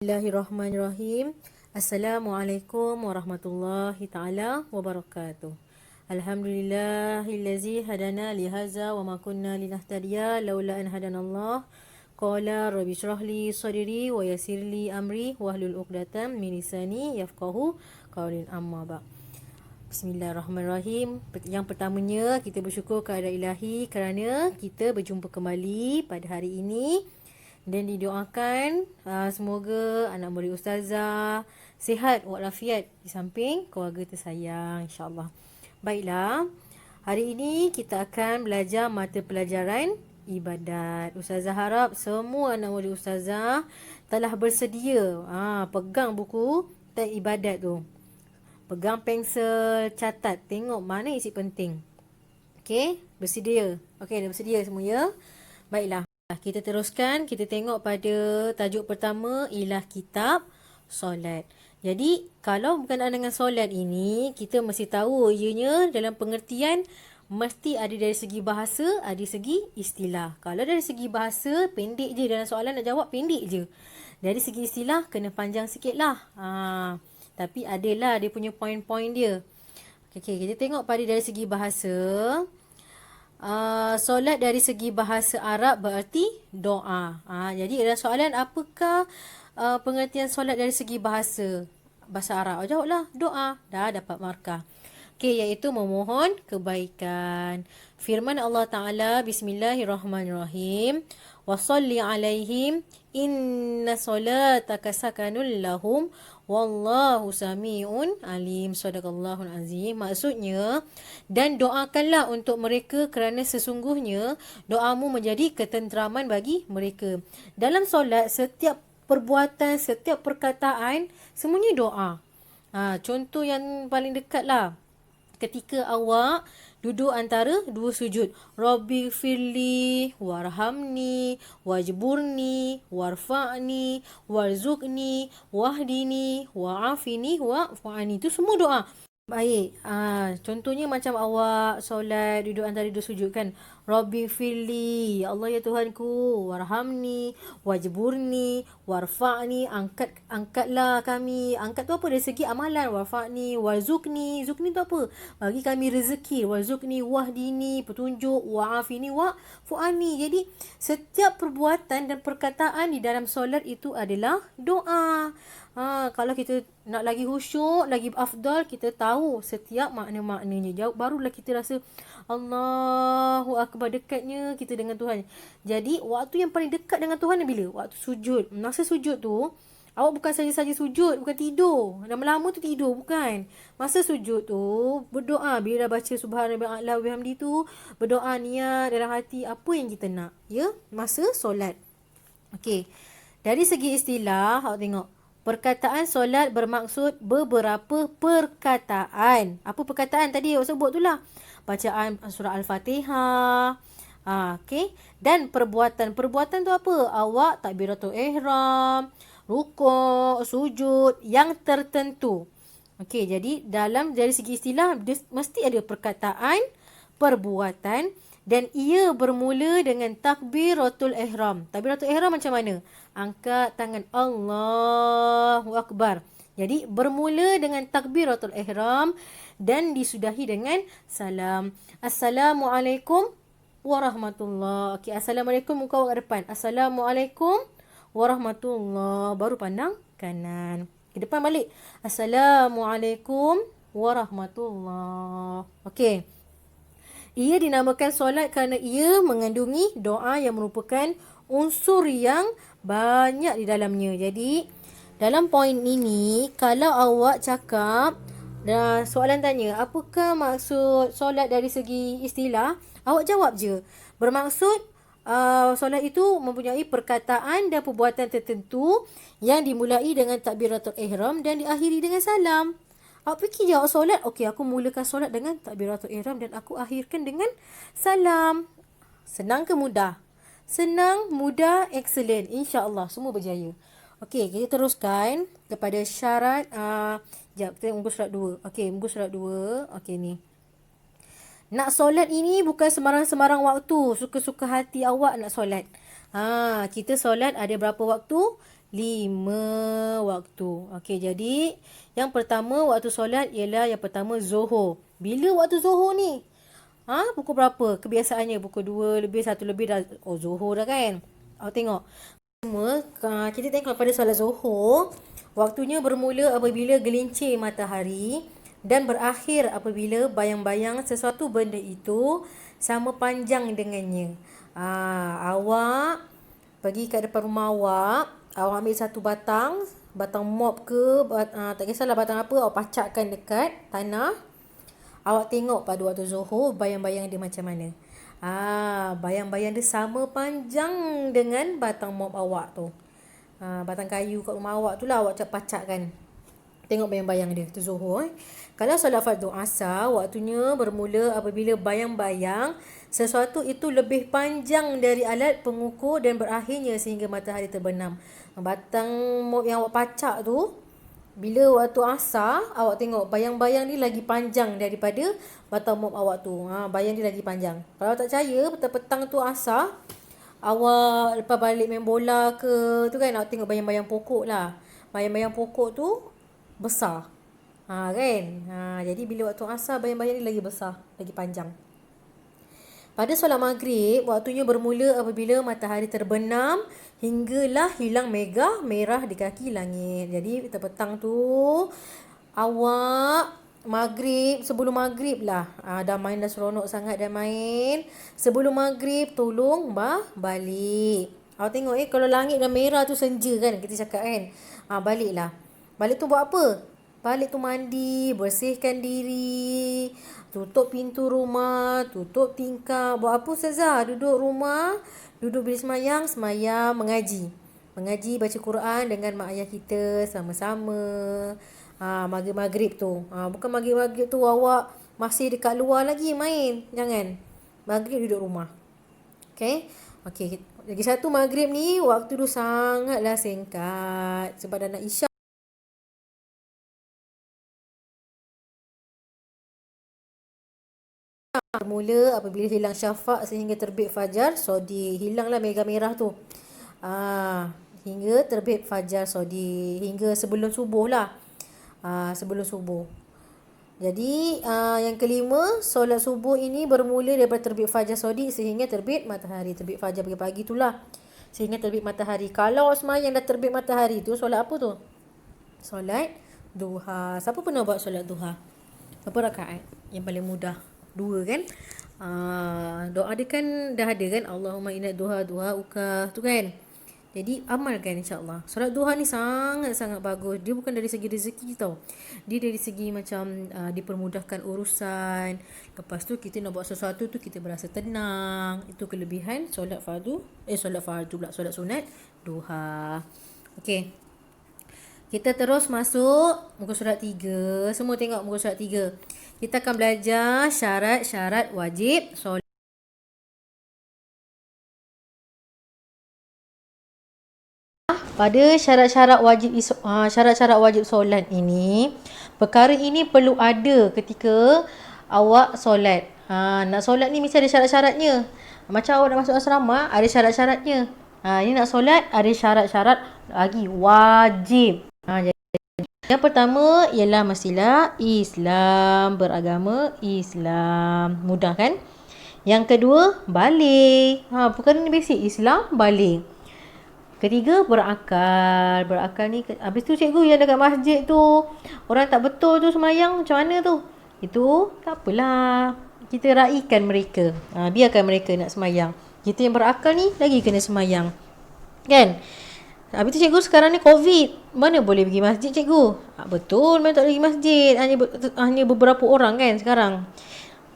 Bismillahirrahmanirrahim. Assalamualaikum warahmatullahi taala wabarakatuh. Alhamdulillahillazi hadana lihaza wa ma kunna linahtadiya laula an hadanallah. Qala rabbi shrah li sadri wa yassir li amri wahlul 'uqdatam min lisani yafqahu qawli amma ba. Bismillahirrahmanirrahim. Yang pertamanya kita bersyukur kepada Ilahi kerana kita berjumpa kembali pada hari ini. Dan didoakan semoga anak murid ustazah sihat walafiat di samping keluarga tersayang, insyaAllah. Baiklah, hari ini kita akan belajar mata pelajaran ibadat. Ustazah harap semua anak murid ustazah telah bersedia pegang buku teks ibadat tu. Pegang pensel, catat, tengok mana isi penting. Okey, bersedia. Okey, dah bersedia semua ya? Baiklah. Kita teruskan, kita tengok pada tajuk pertama ialah kitab solat. Jadi, kalau berkenaan dengan solat ini, kita mesti tahu ianya dalam pengertian mesti ada dari segi bahasa, ada segi istilah. Kalau dari segi bahasa, pendek je dalam soalan nak jawab, pendek je. Dari segi istilah, kena panjang sikit lah. Tapi adalah dia punya poin-poin dia. Okay, kita tengok pada dari segi bahasa. Solat dari segi bahasa Arab berarti doa. Jadi ada soalan, apakah pengertian solat dari segi bahasa Arab? Jawablah doa. Dah dapat markah. Okey, iaitu memohon kebaikan. Firman Allah Ta'ala, Bismillahirrahmanirrahim. Wa salli alaihim inna solataka sakanul lahum wallahu sami'un alim. Sadaqallahul azim. Maksudnya, dan doakanlah untuk mereka kerana sesungguhnya doamu menjadi ketenteraman bagi mereka. Dalam solat, setiap perbuatan, setiap perkataan semuanya doa. Contoh yang paling dekat lah, ketika awak duduk antara dua sujud. Rabbi firli warhamni wajburni warfa'ni warzuqni wahdini wa'afini wa'fu'ani. Itu semua doa. Baik, contohnya macam awak solat duduk antara dua sujud kan. Rabbi firli, ya Allah ya Tuhanku, warhamni, wajburni, warfa'ni, angkatlah kami. Angkat tu apa? Dari segi amalan. Warfa'ni, warzuqni, zuqni tu apa? Bagi kami rezeki. Warzuqni, wahdini, petunjuk, wa'afini, wa'fu'ani. Jadi setiap perbuatan dan perkataan di dalam solat itu adalah doa. Kalau kita nak lagi khusyuk, lagi afdal, kita tahu setiap makna-maknanya. Barulah kita rasa Allahu Akbar, dekatnya kita dengan Tuhan. Jadi, waktu yang paling dekat dengan Tuhan bila? Waktu sujud. Masa sujud tu, awak bukan saja-saja sujud, bukan tidur. Lama-lama tu tidur, bukan. Masa sujud tu, berdoa. Bila dah baca Subhanallah wa bihamdi tu, berdoa niat dalam hati apa yang kita nak. Ya, masa solat. Okey. Dari segi istilah, awak tengok. Perkataan solat bermaksud beberapa perkataan. Apa perkataan tadi awak sebut tu lah. Bacaan surah Al-Fatihah. Okay. Dan perbuatan. Perbuatan tu apa? Awak takbiratul ihram, rukuk, sujud yang tertentu. Okay, jadi dari segi istilah, mesti ada perkataan, perbuatan, dan ia bermula dengan takbiratul ihram. Takbiratul ihram macam mana? Angkat tangan, Allahu Akbar. Jadi bermula dengan takbiratul ihram dan disudahi dengan salam. Assalamualaikum warahmatullahi. Okey, assalamualaikum, muka awak ke depan. Assalamualaikum warahmatullahi. Baru pandang kanan. Ke depan balik. Assalamualaikum warahmatullahi. Okey. Ia dinamakan solat kerana ia mengandungi doa yang merupakan unsur yang banyak di dalamnya. Jadi, dalam poin ini, kalau awak cakap, soalan tanya, apakah maksud solat dari segi istilah? Awak jawab je. Bermaksud, solat itu mempunyai perkataan dan perbuatan tertentu yang dimulai dengan takbiratul ihram dan diakhiri dengan salam. Awak fikir je awak solat, okey, aku mulakan solat dengan takbiratul ihram dan aku akhirkan dengan salam. Senang ke mudah? Senang, mudah, excellent. InsyaAllah, semua berjaya. Okey, kita teruskan kepada syarat. Sekejap, kita muka surat 2. Okey, muka surat 2. Okey, ni. Nak solat ini bukan sembarang-sembarang waktu. Suka-suka hati awak nak solat. Kita solat ada berapa waktu? 5 waktu. Okey, jadi yang pertama waktu solat ialah yang pertama Zuhur. Bila waktu Zuhur ni? Pukul berapa? Kebiasaannya pukul 2 lebih, 1 lebih dah. Oh, Zuhur dah kan? Awak tengok. Kita tengok pada solat Zuhur, waktunya bermula apabila gelincir matahari dan berakhir apabila bayang-bayang sesuatu benda itu sama panjang dengannya. Awak pergi kat depan rumah awak ambil satu batang mop ke, tak kisahlah batang apa, awak pacakkan dekat tanah. Awak tengok pada waktu Zuhur bayang-bayang dia macam mana. Bayang-bayang dia sama panjang dengan batang mop awak tu. Batang kayu kat rumah awak tu lah awak pacakkan. Tengok bayang-bayang dia tu Zuhur. Kalau solat fardu asar, waktunya bermula apabila bayang-bayang sesuatu itu lebih panjang dari alat pengukur dan berakhirnya sehingga matahari terbenam. Batang mop yang awak pacak tu, bila waktu asar, awak tengok bayang-bayang ni lagi panjang daripada batang mop awak tu. Bayang dia lagi panjang. Kalau tak percaya, petang-petang tu asar, awak lepas balik main bola ke, tu kan, awak tengok bayang-bayang pokok lah. Bayang-bayang pokok tu besar. Kan? Jadi bila waktu asar, bayang-bayang ni lagi besar, lagi panjang. Pada solat maghrib, waktunya bermula apabila matahari terbenam hinggalah hilang mega merah di kaki langit. Jadi petang tu awak sebelum maghrib lah. Dah main dah seronok sangat dah main. Sebelum maghrib tolong balik. Awak tengok kalau langit dah merah tu senja kan, kita cakap kan. Baliklah. Balik tu buat apa? Balik tu mandi, bersihkan diri, tutup pintu rumah, tutup tingkap. Buat apa Ustazah? Duduk rumah, duduk bila semayang, mengaji. Mengaji, baca Quran dengan mak ayah kita sama-sama. Maghrib-maghrib tu. Bukan maghrib-maghrib tu awak masih dekat luar lagi main. Jangan. Maghrib duduk rumah. Okay? Okay. Lagi satu maghrib ni waktu tu sangatlah singkat. Sebab dah nak isyak. Bermula apabila hilang syafaq sehingga terbit fajar sodi. Hilanglah mega merah tu. Hingga terbit fajar sodi. Hingga sebelum subuh lah. Sebelum subuh. Jadi yang kelima, solat subuh ini bermula daripada terbit fajar sodi sehingga terbit matahari. Terbit fajar pagi-pagi tu lah. Sehingga terbit matahari. Kalau semayang dah terbit matahari tu, solat apa tu? Solat duha. Siapa pernah buat solat duha? Berapa rakaat? Yang paling mudah. 2 kan? Doa dia kan dah ada kan? Allahumma inna duha uka tu kan? Jadi amalkan insyaAllah. Solat duha ni sangat-sangat bagus. Dia bukan dari segi rezeki tau. Dia dari segi macam dipermudahkan urusan. Lepas tu kita nak buat sesuatu tu kita berasa tenang. Itu kelebihan solat solat sunat duha. Okey. Kita terus masuk muka surat 3. Semua tengok muka surat 3. Kita akan belajar syarat-syarat wajib solat. Pada syarat-syarat wajib solat ini, perkara ini perlu ada ketika awak solat. Nak solat ni mesti ada syarat-syaratnya. Macam awak nak masuk asrama, ada syarat-syaratnya. Ini nak solat, ada syarat-syarat lagi wajib. Jadi yang pertama ialah mestilah Islam, beragama Islam. Mudah kan? Yang kedua, baligh. Perkara ni basic, Islam, baligh. Ketiga, berakal. Berakal ni, habis tu cikgu yang dekat masjid tu, orang tak betul tu semayang, macam mana tu? Itu, tak apalah. Kita raikan mereka. Biarkan mereka nak semayang. Kita yang berakal ni, lagi kena semayang. Kan? Habis tu cikgu sekarang ni COVID. Mana boleh pergi masjid cikgu? Betul, memang tak boleh pergi masjid. Hanya beberapa orang kan sekarang.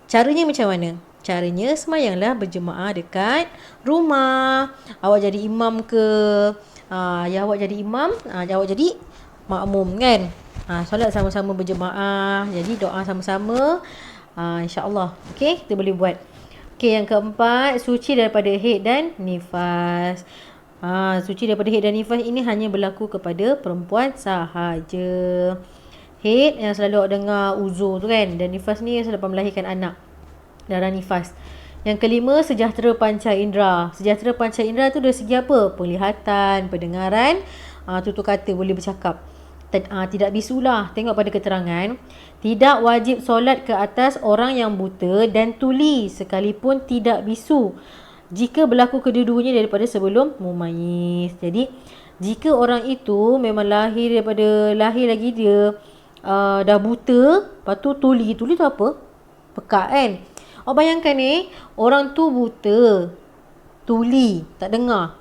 Caranya macam mana? Caranya semayanglah berjemaah dekat rumah. Awak jadi imam ke? Ya awak jadi imam, awak jadi makmum kan? Solat sama-sama berjemaah. Jadi doa sama-sama. InsyaAllah. Okay, kita boleh buat. Okay, yang keempat, suci daripada haid dan nifas. Suci daripada haid dan nifas ini hanya berlaku kepada perempuan sahaja. Haid yang selalu awak dengar uzur tu kan, dan nifas ni selepas melahirkan anak, darah nifas. Yang kelima, sejahtera panca indera. Sejahtera panca indera tu dari segi apa? Penglihatan, pendengaran, tutur kata boleh bercakap. Tidak bisulah. Tengok pada keterangan. Tidak wajib solat ke atas orang yang buta dan tuli sekalipun tidak bisu, jika berlaku kedua-duanya daripada sebelum mumayyiz. Jadi jika orang itu memang lahir lagi dia dah buta, lepas tu tuli tu apa? Pekak kan. Bayangkan ni, orang tu buta, tuli, tak dengar,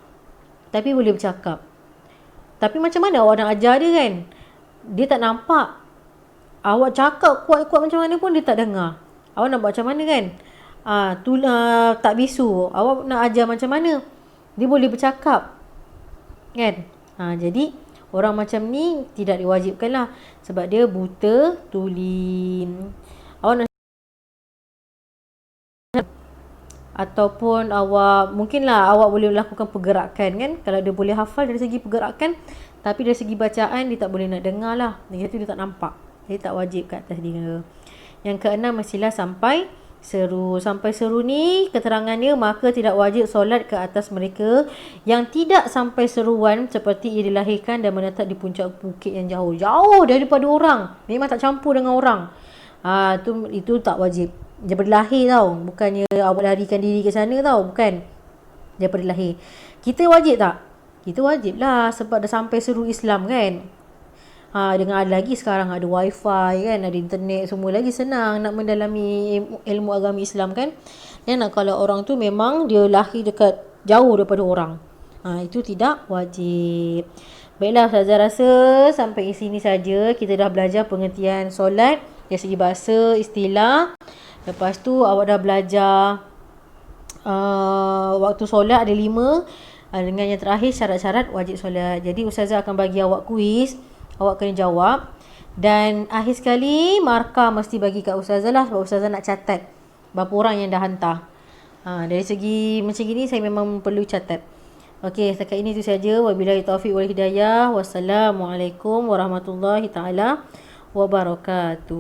tapi boleh bercakap. Tapi macam mana awak nak ajar dia kan? Dia tak nampak. Awak cakap kuat-kuat macam mana pun dia tak dengar. Awak nak buat macam mana kan? Tak bisu. Awak nak ajar macam mana? Dia boleh bercakap. Kan? Jadi orang macam ni tidak diwajibkan lah. Sebab dia buta, tuli. Awak nak ataupun mungkinlah awak boleh melakukan pergerakan kan, kalau dia boleh hafal dari segi pergerakan, tapi dari segi bacaan dia tak boleh nak dengar lah, dia tak nampak, jadi tak wajib kat atas dia. Yang keenam, mestilah sampai seru ni keterangannya, maka tidak wajib solat ke atas mereka yang tidak sampai seruan, seperti ia dilahirkan dan menetap di puncak bukit yang jauh daripada orang, memang tak campur dengan orang. Itu tak wajib. Daripada lahir tau, bukannya awak larikan diri ke sana tau, bukan. Daripada lahir. Kita wajib tak? Kita wajib lah, sebab dah sampai seru Islam kan. Dengan ada lagi sekarang ada wifi kan, ada internet, semua lagi senang nak mendalami ilmu agama Islam kan. Dan kalau orang tu memang dia lahir dekat jauh daripada orang, itu tidak wajib. Baiklah Ustazah, rasa sampai sini saja kita dah belajar pengertian solat dari segi bahasa, istilah. Lepas tu awak dah belajar waktu solat ada 5, dengan yang terakhir syarat-syarat wajib solat. Jadi Ustazah akan bagi awak kuis, awak kena jawab. Dan akhir sekali markah mesti bagi kat Ustazah lah, sebab Ustazah nak catat berapa orang yang dah hantar. Dari segi macam gini saya memang perlu catat. Okey, setakat ini itu saja. Wabillahi taufiq wal hidayah. Wassalamualaikum warahmatullahi taala wabarakatuh.